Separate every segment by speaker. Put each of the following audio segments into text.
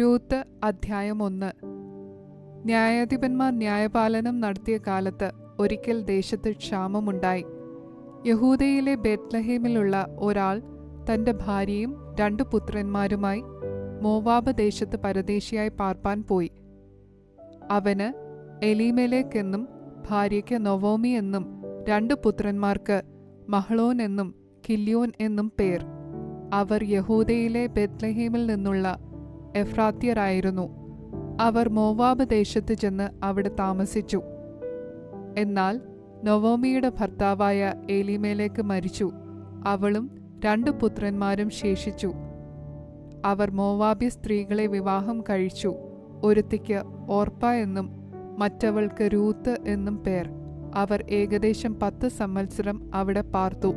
Speaker 1: Ruth അധ്യായം 1. ന്യായാധിപന്മാർ ന്യായപാലനം നടത്തിയ കാലത്ത് ഒരിക്കൽ ദേശത്ത് ക്ഷാമമുണ്ടായി. യഹൂദയിലെ ബേത്ലഹേമിലുള്ള ഒരാൾ തന്റെ ഭാര്യയും 2 പുത്രന്മാരുമായി മോവാബ് ദേശത്ത് പരദേശിയായി പാർപ്പാൻ പോയി. അവന് എലീമേലെക്ക് എന്നും ഭാര്യയ്ക്ക് നൊവോമി എന്നും 2 പുത്രന്മാർക്ക് മഹ്ളോൻ എന്നും കില്യോൻ എന്നും പേർ. അവർ യഹൂദയിലെ ബേത്ലഹേമിൽ നിന്നുള്ള എഫ്രാത്യരായിരുന്നു. അവർ മോവാബ് ദേശത്ത് ചെന്ന് അവിടെ താമസിച്ചു. എന്നാൽ നൊവോമിയുടെ ഭർത്താവായ എലീമേലെക്ക് മരിച്ചു. അവളും 2 പുത്രന്മാരും ശേഷിച്ചു. അവർ മോവാബ്യ സ്ത്രീകളെ വിവാഹം കഴിച്ചു. ഒരുത്തിക്ക് ഓർപ്പ എന്നും മറ്റവൾക്ക് രൂത്ത് എന്നും പേർ. അവർ ഏകദേശം 10 സംവത്സരം അവിടെ പാർത്തു.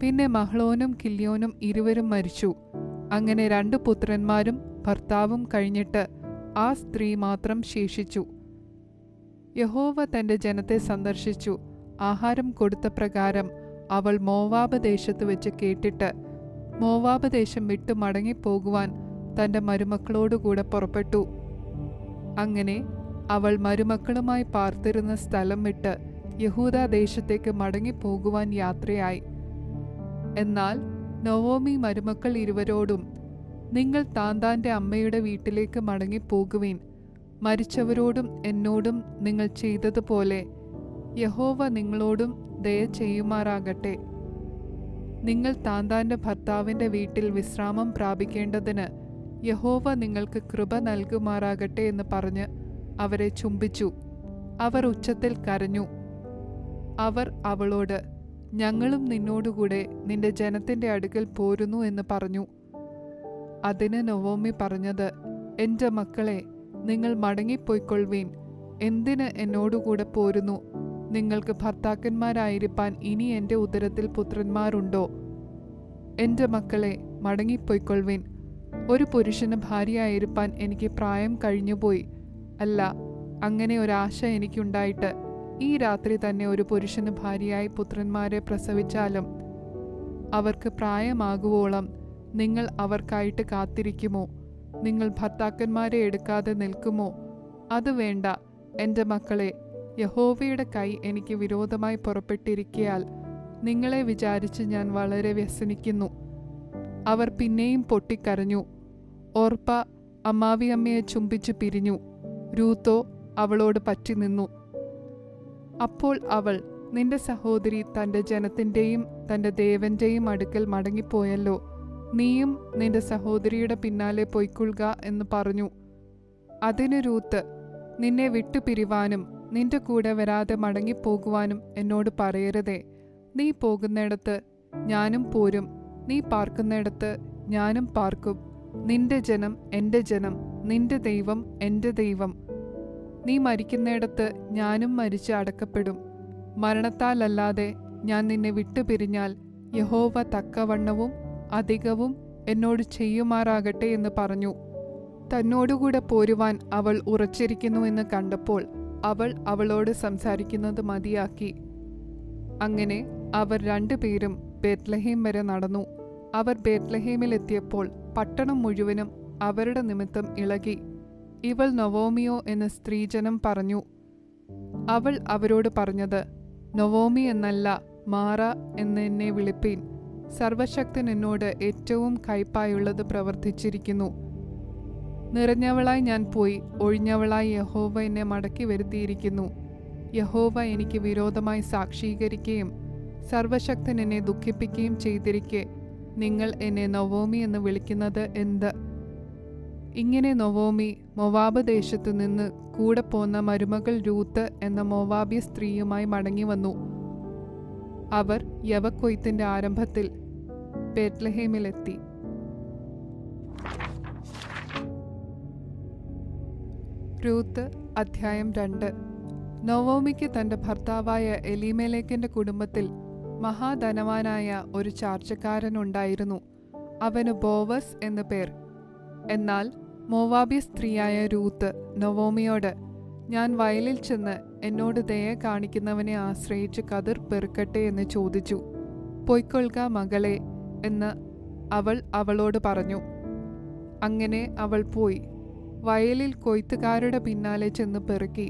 Speaker 1: പിന്നെ മഹ്ളോനും കില്യോനും ഇരുവരും മരിച്ചു. അങ്ങനെ 2 പുത്രന്മാരും ഭർത്താവും കഴിഞ്ഞിട്ട് ആ സ്ത്രീ മാത്രം ശേഷിച്ചു. യഹോവ തന്റെ ജനത്തെ സന്ദർശിച്ചു. ആഹാരം കൊടുത്ത പ്രകാരം അവൾ മോവാബ് ദേശത്ത് വെച്ച് കേട്ടിട്ട് മോവാബ് ദേശം വിട്ടു മടങ്ങിപ്പോകുവാൻ തന്റെ മരുമക്കളോടുകൂടെ പുറപ്പെട്ടു. അങ്ങനെ അവൾ മരുമക്കളുമായി പാർത്തിരുന്ന സ്ഥലം വിട്ട് യഹൂദാ ദേശത്തേക്ക് മടങ്ങിപ്പോകുവാൻ യാത്രയായി. എന്നാൽ നൊവോമി മരുമക്കൾ ഇരുവരോടും, നിങ്ങൾ താന്താന്റെ അമ്മയുടെ വീട്ടിലേക്ക് മടങ്ങിപ്പോകുവിൻ. മരിച്ചവരോടും എന്നോടും നിങ്ങൾ ചെയ്തതുപോലെ യഹോവ നിങ്ങളോടും ദയ ചെയ്യുമാറാകട്ടെ. നിങ്ങൾ താന്താന്റെ ഭർത്താവിന്റെ വീട്ടിൽ വിശ്രാമം പ്രാപിക്കേണ്ടതിന് യഹോവ നിങ്ങൾക്ക് കൃപ നൽകുമാറാകട്ടെ എന്ന് പറഞ്ഞ് അവരെ ചുംബിച്ചു. അവർ ഉച്ചത്തിൽ കരഞ്ഞു. അവർ അവളോട്, ഞങ്ങളും നിന്നോടുകൂടെ നിന്റെ ജനത്തിന്റെ അടുക്കൽ പോരുന്നു എന്ന് പറഞ്ഞു. അതിന് നൊവോമി പറഞ്ഞത്, എന്റെ മക്കളെ, നിങ്ങൾ മടങ്ങിപ്പോയിക്കൊള്ളുവീൻ. എന്തിന് എന്നോടുകൂടെ പോരുന്നു? നിങ്ങൾക്ക് ഭർത്താക്കന്മാരായിരിക്കാൻ ഇനി എന്റെ ഉദരത്തിൽ പുത്രന്മാരുണ്ടോ? എന്റെ മക്കളെ, മടങ്ങിപ്പോയിക്കൊള്ളുവീൻ. ഒരു പുരുഷന് ഭാര്യയായിരിക്കാൻ എനിക്ക് പ്രായം കഴിഞ്ഞുപോയി. അല്ല, അങ്ങനെ ഒരാശ എനിക്കുണ്ടായിട്ട് ഈ രാത്രി തന്നെ ഒരു പുരുഷന് ഭാര്യയായി പുത്രന്മാരെ പ്രസവിച്ചാലും അവർക്ക് പ്രായമാകുവോളം നിങ്ങൾ അവർക്കായിട്ട് കാത്തിരിക്കുമോ? നിങ്ങൾ ഭർത്താക്കന്മാരെ എടുക്കാതെ നിൽക്കുമോ? അത് വേണ്ട. എൻ്റെ മക്കളെ, യഹോവയുടെ കൈ എനിക്ക് വിരോധമായി പുറപ്പെട്ടിരിക്കയാൽ നിങ്ങളെ വിചാരിച്ച് ഞാൻ വളരെ വ്യസനിക്കുന്നു. അവർ പിന്നെയും പൊട്ടിക്കരഞ്ഞു. ഓർപ്പ അമ്മാവിയമ്മയെ ചുംബിച്ചു പിരിഞ്ഞു. രൂത്തോ അവളോട് പറ്റി നിന്നു. അപ്പോൾ അവൾ, നിന്റെ സഹോദരി തന്റെ ജനത്തിൻ്റെയും തന്റെ ദേവന്റെയും അടുക്കൽ മടങ്ങിപ്പോയല്ലോ. നീയും നിന്റെ സഹോദരിയുടെ പിന്നാലെ പൊയ്ക്കൊള്ളുക എന്ന് പറഞ്ഞു. അതിന് രൂത്ത്, നിന്നെ വിട്ടുപിരിവാനും നിന്റെ കൂടെ വരാതെ മടങ്ങിപ്പോകുവാനും എന്നോട് പറയരുതേ. നീ പോകുന്നിടത്ത് ഞാനും പോരും, നീ പാർക്കുന്നിടത്ത് ഞാനും പാർക്കും. നിന്റെ ജനം എൻ്റെ ജനം, നിന്റെ ദൈവം എൻ്റെ ദൈവം. നീ മരിക്കുന്നിടത്ത് ഞാനും മരിച്ച് അടക്കപ്പെടും. മരണത്താലല്ലാതെ ഞാൻ നിന്നെ വിട്ടുപിരിഞ്ഞാൽ യഹോവ തക്കവണ്ണവും അധികവും എന്നോട് ചെയ്യുമാറാകട്ടെ എന്ന് പറഞ്ഞു. തന്നോടുകൂടെ പോരുവാൻ അവൾ ഉറച്ചിരിക്കുന്നുവെന്ന് കണ്ടപ്പോൾ അവൾ അവളോട് സംസാരിക്കുന്നത് മതിയാക്കി. അങ്ങനെ അവർ 2 പേരും ബേത്ലഹേം വരെ നടന്നു. അവർ ബേത്ലഹേമിലെത്തിയപ്പോൾ പട്ടണം മുഴുവനും അവരുടെ നിമിത്തം ഇളകി. ഇവൾ നൊവോമിയോ എന്ന് സ്ത്രീജനം പറഞ്ഞു. അവൾ അവരോട് പറഞ്ഞത്, നൊവോമി എന്നല്ല, മാറ എന്ന് എന്നെ വിളിപ്പീൻ. സർവശക്തൻ എന്നോട് ഏറ്റവും കയ്പായുള്ളത് പ്രവർത്തിച്ചിരിക്കുന്നു. നിറഞ്ഞവളായി ഞാൻ പോയി, ഒഴിഞ്ഞവളായി യഹോവ എന്നെ മടക്കി വരുത്തിയിരിക്കുന്നു. യഹോവ എനിക്ക് വിരോധമായി സാക്ഷീകരിക്കുകയും സർവശക്തൻ എന്നെ ദുഃഖിപ്പിക്കുകയും ചെയ്തിരിക്കെ നിങ്ങൾ എന്നെ നൊവോമി എന്ന് വിളിക്കുന്നത് എന്ത്? ഇങ്ങനെ നൊവോമി മോവാബ് ദേശത്തു നിന്ന് കൂടെ പോന്ന മരുമകൾ രൂത്ത് എന്ന മോവാബ്യ സ്ത്രീയുമായി മടങ്ങി വന്നു. അവർ യവക്കൊയ്ത്തിന്റെ ആരംഭത്തിൽ ബേത്ലഹേമിലെത്തി. രൂത്ത് അധ്യായം 2. നൊവോമിക്ക് തന്റെ ഭർത്താവായ എലീമേലെക്കിന്റെ കുടുംബത്തിൽ മഹാധനവാനായ ഒരു ചാർച്ചക്കാരനുണ്ടായിരുന്നു. അവന് ബോവസ് എന്നു പേർ. എന്നാൽ മോവാബ്യ സ്ത്രീയായ രൂത്ത് നൊവോമിയോട്, ഞാൻ വയലിൽ ചെന്ന് എന്നോട് ദയ കാണിക്കുന്നവനെ ആശ്രയിച്ച് കതിർ പെറുക്കട്ടെ എന്ന് ചോദിച്ചു. പൊയ്ക്കൊള്ളുക മകളെ എന്ന് അവൾ അവളോട് പറഞ്ഞു. അങ്ങനെ അവൾ പോയി വയലിൽ കൊയ്ത്തുകാരുടെ പിന്നാലെ ചെന്ന് പെറുക്കി.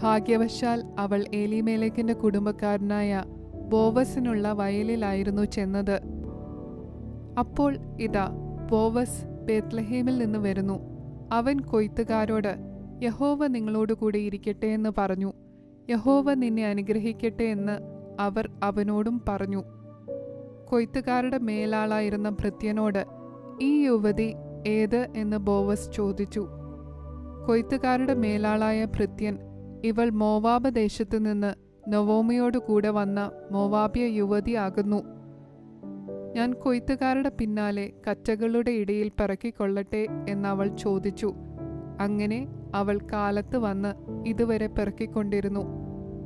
Speaker 1: ഭാഗ്യവശാൽ അവൾ എലീമേലെക്കിന്റെ കുടുംബക്കാരനായ ബോവസിനുള്ള വയലിലായിരുന്നു ചെന്നത്. അപ്പോൾ ഇതാ ബോവസ് ബേത്ലഹേമിൽ നിന്ന് വരുന്നു. അവൻ കൊയ്ത്തുകാരോട്, യഹോവ നിങ്ങളോടുകൂടി ഇരിക്കട്ടെ എന്ന് പറഞ്ഞു. യഹോവ നിന്നെ അനുഗ്രഹിക്കട്ടെ എന്ന് അവർ അവനോടും പറഞ്ഞു. കൊയ്ത്തുകാരുടെ മേലാളായിരുന്ന ഭൃത്യനോട്, ഈ യുവതി ഏത് എന്ന് ബോവസ് ചോദിച്ചു. കൊയ്ത്തുകാരുടെ മേലാളായ ഭൃത്യൻ, ഇവൾ മോവാബ് ദേശത്തു നിന്ന് നൊവോമിയോട് കൂടെ വന്ന മോവാബ്യ യുവതിയാകുന്നു. ഞാൻ കൊയ്ത്തുകാരുടെ പിന്നാലെ കറ്റകളുടെ ഇടയിൽ പിറക്കിക്കൊള്ളട്ടെ എന്നവൾ ചോദിച്ചു. അങ്ങനെ അവൾ കാലത്ത് വന്ന് ഇതുവരെ പിറക്കിക്കൊണ്ടിരുന്നു.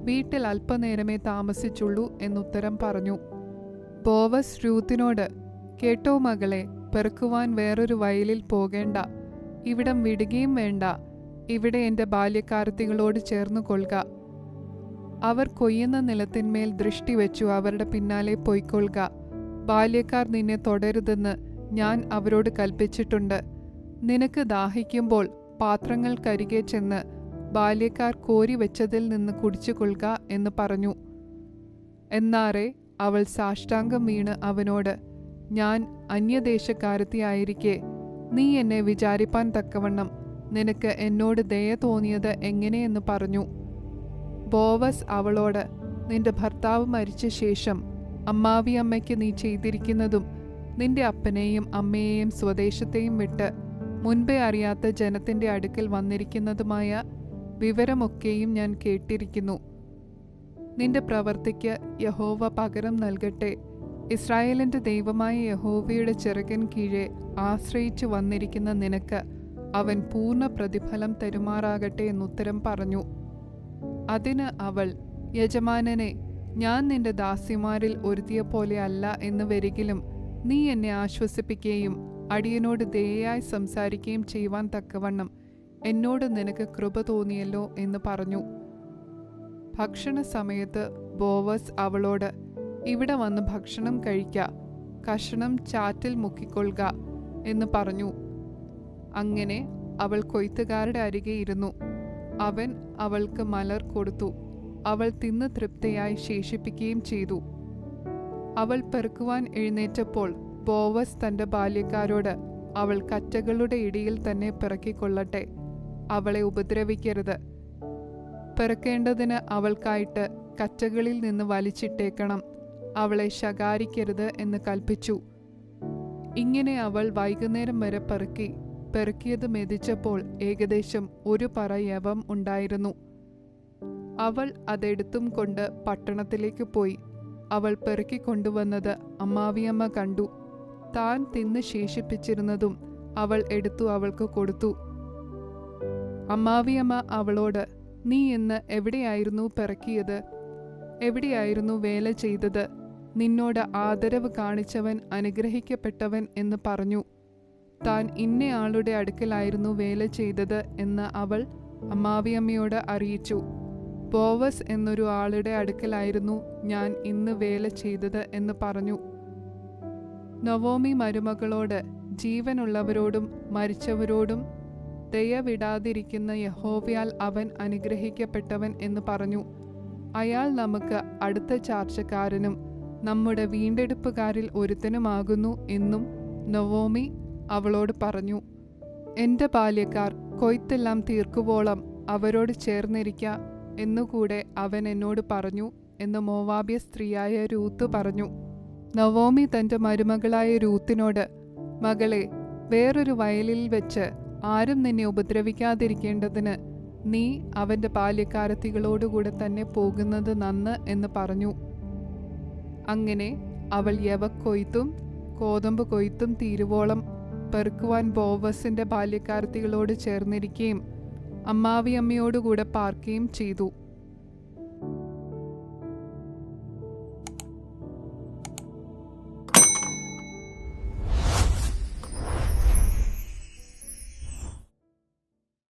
Speaker 1: വീട്ടിൽ അല്പനേരമേ താമസിച്ചുള്ളൂ എന്നുത്തരം പറഞ്ഞു. ബോവസ് രൂത്തിനോട്, കേട്ടോ മകളെ, പെറുക്കുവാൻ വേറൊരു വയലിൽ പോകേണ്ട, ഇവിടം വിടുകയും വേണ്ട, ഇവിടെ എൻ്റെ ബാല്യക്കാരത്തികളോട് ചേർന്നു കൊള്ളുക. അവർ കൊയ്യുന്ന നിലത്തിന്മേൽ ദൃഷ്ടി വെച്ചു അവരുടെ പിന്നാലെ പൊയ്ക്കൊള്ളുക. ബാല്യക്കാർ നിന്നെ തൊടരുതെന്ന് ഞാൻ അവരോട് കൽപ്പിച്ചിട്ടുണ്ട്. നിനക്ക് ദാഹിക്കുമ്പോൾ പാത്രങ്ങൾക്കരികെ ചെന്ന് ബാല്യക്കാർ കോരി വെച്ചതിൽ നിന്ന് കുടിച്ചു കൊള്ളുക എന്ന് പറഞ്ഞു. എന്നാറെ അവൾ സാഷ്ടാംഗം വീണ് അവനോട്, ഞാൻ അന്യദേശക്കാരത്തിയായിരിക്കെ നീ എന്നെ വിചാരിപ്പാൻ തക്കവണ്ണം നിനക്ക് എന്നോട് ദയ തോന്നിയത് എങ്ങനെയെന്ന് പറഞ്ഞു. ബോവസ് അവളോട്, നിന്റെ ഭർത്താവ് മരിച്ച ശേഷം അമ്മാവിയമ്മയ്ക്ക് നീ ചെയ്തിരിക്കുന്നതും നിന്റെ അപ്പനെയും അമ്മയെയും സ്വദേശത്തെയും വിട്ട് മുൻപേ അറിയാത്ത ജനത്തിന്റെ അടുക്കൽ വന്നിരിക്കുന്നതുമായ വിവരമൊക്കെയും ഞാൻ കേട്ടിരിക്കുന്നു. നിന്റെ പ്രവൃത്തിക്ക് യഹോവ പകരം നൽകട്ടെ. ഇസ്രായേലിന്റെ ദൈവമായ യഹോവയുടെ ചിറകിൻ കീഴെ ആശ്രയിച്ചു വന്നിരിക്കുന്ന നിനക്ക് അവൻ പൂർണ്ണ പ്രതിഫലം തരുമാറാകട്ടെ എന്നുത്തരം പറഞ്ഞു. അതിന് അവൾ, യജമാനനെ, ഞാൻ നിന്റെ ദാസിമാരിൽ ഒരുത്തിയെപ്പോലെ അല്ല എന്ന് വരികിലും നീ എന്നെ ആശ്വസിപ്പിക്കുകയും അടിയനോട് ദയയായി സംസാരിക്കുകയും ചെയ്യുവാൻ തക്കവണ്ണം എന്നോട് നിനക്ക് കൃപ തോന്നിയല്ലോ എന്ന് പറഞ്ഞു. ഭക്ഷണ സമയത്ത് ബോവസ് അവളോട്, ഇവിടെ വന്ന് ഭക്ഷണം കഴിക്ക, കഷണം ചാറ്റിൽ മുക്കിക്കൊള്ളുക എന്ന് പറഞ്ഞു. അങ്ങനെ അവൾ കൊയ്ത്തുകാരുടെ അരികെ ഇരുന്നു. അവൻ അവൾക്ക് മലർ കൊടുത്തു. അവൾ തിന്ന് തൃപ്തയായി ശേഷിപ്പിക്കുകയും ചെയ്തു. അവൾ പെറുക്കുവാൻ എഴുന്നേറ്റപ്പോൾ ബോവസ് തന്റെ ബാല്യക്കാരോട്, അവൾ കറ്റകളുടെ ഇടയിൽ തന്നെ പിറക്കിക്കൊള്ളട്ടെ, അവളെ ഉപദ്രവിക്കരുത്. പിറക്കേണ്ടതിന് അവൾക്കായിട്ട് കറ്റകളിൽ നിന്ന് വലിച്ചിട്ടേക്കണം, അവളെ ശകാരിക്കരുത് എന്ന് കൽപ്പിച്ചു. ഇങ്ങനെ അവൾ വൈകുന്നേരം വരെ പെറുക്കിയത് മെതിച്ചപ്പോൾ ഏകദേശം 1 പറ യവം ഉണ്ടായിരുന്നു. അവൾ അതെടുത്തും കൊണ്ട് പട്ടണത്തിലേക്ക് പോയി. അവൾ പെറുക്കിക്കൊണ്ടുവന്നത് അമ്മാവിയമ്മ കണ്ടു. താൻ തിന്ന് ശേഷിപ്പിച്ചിരുന്നതും അവൾ എടുത്തു അവൾക്ക് കൊടുത്തു. അമ്മാവിയമ്മ അവളോട്, നീ ഇന്ന് എവിടെയായിരുന്നു പെറുക്കിയത്? എവിടെയായിരുന്നു വേല ചെയ്തത്? നിന്നോട് ആദരവ് കാണിച്ചവൻ അനുഗ്രഹിക്കപ്പെട്ടവൻ എന്ന് പറഞ്ഞു. താൻ ഇന്നയാളുടെ അടുക്കലായിരുന്നു വേല ചെയ്തത് എന്ന് അവൾ അമ്മാവിയമ്മയോട് അറിയിച്ചു. ബോവസ് എന്നൊരു ആളുടെ അടുക്കലായിരുന്നു ഞാൻ ഇന്ന് വേല ചെയ്തത് എന്ന് പറഞ്ഞു. നൊവോമി മരുമകളോട്, ജീവനുള്ളവരോടും മരിച്ചവരോടും ദയ വിടാതിരിക്കുന്ന യഹോവയാൽ അവൻ അനുഗ്രഹിക്കപ്പെട്ടവൻ എന്ന് പറഞ്ഞു. അയാൾ നമുക്ക് അടുത്ത ചാർച്ചക്കാരനും നമ്മുടെ വീണ്ടെടുപ്പുകാരിൽ ഒരുത്തനുമാകുന്നു എന്നും നൊവോമി അവളോട് പറഞ്ഞു. എൻ്റെ ബാല്യക്കാർ കൊയ്ത്തെല്ലാം തീർക്കുവോളം അവരോട് ചേർന്നിരിക്ക എന്നുകൂടെ അവൻ എന്നോട് പറഞ്ഞു എന്ന് മോവാബ്യ സ്ത്രീയായ രൂത്ത് പറഞ്ഞു. നൊവോമി തൻ്റെ മരുമകളായ രൂത്തിനോട്, മകളെ, വേറൊരു വയലിൽ വെച്ച് ആരും നിന്നെ ഉപദ്രവിക്കാതിരിക്കേണ്ടതിന് നീ അവൻ്റെ ബാല്യക്കാരത്തികളോടുകൂടെ തന്നെ പോകുന്നത് നന്ന് എന്ന് പറഞ്ഞു. അങ്ങനെ അവൾ യവക്കൊയ്ത്തും കോതമ്പ് കൊയ്ത്തും തീരുവോളം പെറുക്കുവാൻ ബോവസിന്റെ ബാല്യക്കാരത്തികളോട് ചേർന്നിരിക്കുകയും അമ്മാവിയമ്മയോടുകൂടെ പാർക്കുകയും ചെയ്തു.